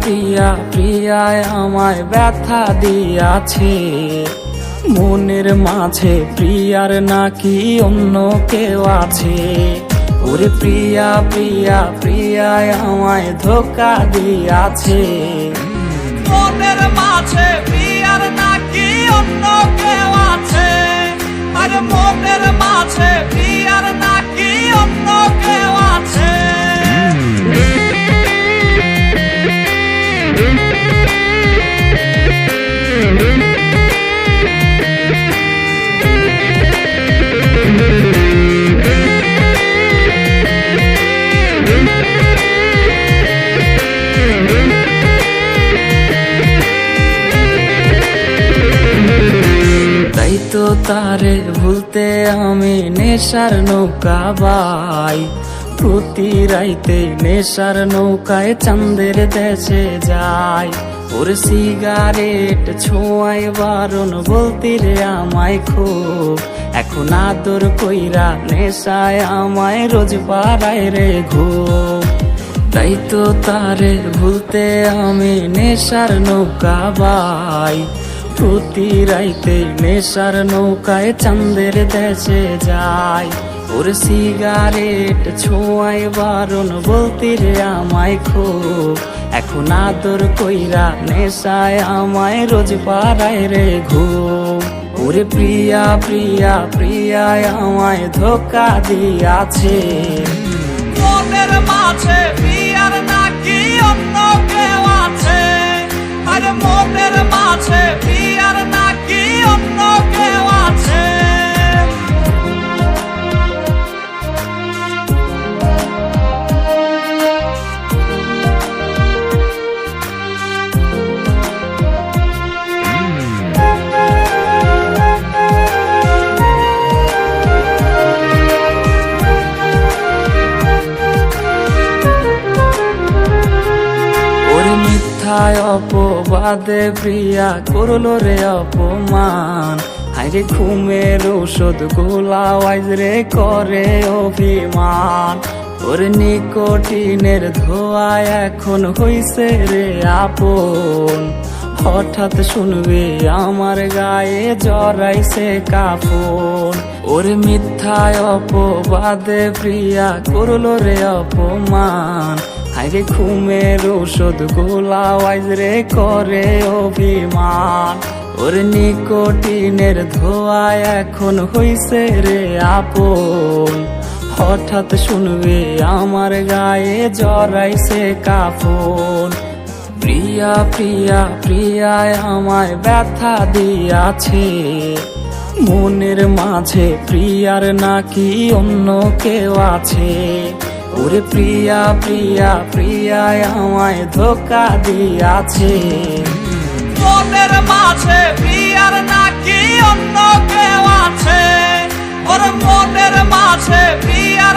প্রিয়া প্রিয়ায় আমায় ব্যথা দিয়াছে, মনের মাঝে প্রিয়ার নাকি অন্য কেউ আছে। ওরে প্রিয়া প্রিয়া প্রিয়ায় আমায় ধোকা দিয়াছে, মনের মাঝে প্রিয়ার নাকি অন্য কেউ আছে। আরে মনের মাঝে প্রিয়ার নাকি অন্য কেউ আছে। তাই তো তারে ভুলতে আমি নেশার নৌকা বাই, প্রতি রাইতে নেশার নৌকায় চাঁদের দেশে যাই। ওর সিগারেট ছোঁয়ায় বারণ বলতি রে আমায় খুব, এখন আদর কইরা নেশায় আমায় রোজ পাড়ায় রে ঘুম। তাই তো তারে ভুলতে আমি নেশার নৌকা বাই, প্রতি রাইতে নেশার নৌকায় চাঁদের দেশে যাই। ওর সিগারেট ছোঁয়ায় বারণ বলতি রে আমায় খুব, এখন আদর কইরা নেশায় আমায় রোজ পাড়ায় রে ঘুম। ওরে প্রিয়া প্রিয়া প্রিয়ায় আমায় ধোকা দিয়াছে, মনের মাঝে প্রিয়ার নাকি অন্য কেউ আছে। আরে মনের মাঝে প্রিয়ার নাকি অন্য কেউ আছে। মিথ্যায় অপবাদে প্রিয়া করলো রে অপমান, হাইরে ঘুমের ঔষধ গোলাওয়াইজ রে করে অভিমান। ওর নিকোটিনের ধোঁয়ায় এখন হইছে রে আপন, হঠাৎ শুনবে আমার গায়ে জড়াইছে কাফন। ওর মিথ্যায় অপবাদে প্রিয়া করলো রে অপমান, হাইরে ঘুমের ঔষধ গোলাওয়াইজ রে করে অভিমান। ওর নিকোটিনের ধোঁয়ায় এখন হইছে রে আপন, হঠাৎ শুনবে আমার গায়ে জড়াইছে কাফন। প্রিয়া প্রিয়া প্রিয়ায় আমায় ব্যথা দিয়াছে, মনের মাঝে প্রিয়ার নাকি অন্য কেউ আছে। ওরে প্রিয়া প্রিয়া প্রিয়ায় আমায় ধোকা দিয়াছে, মনের মাঝে প্রিয়ার নাকি অন্য কেউ আছে। ওর মনের মাঝে প্রিয়ার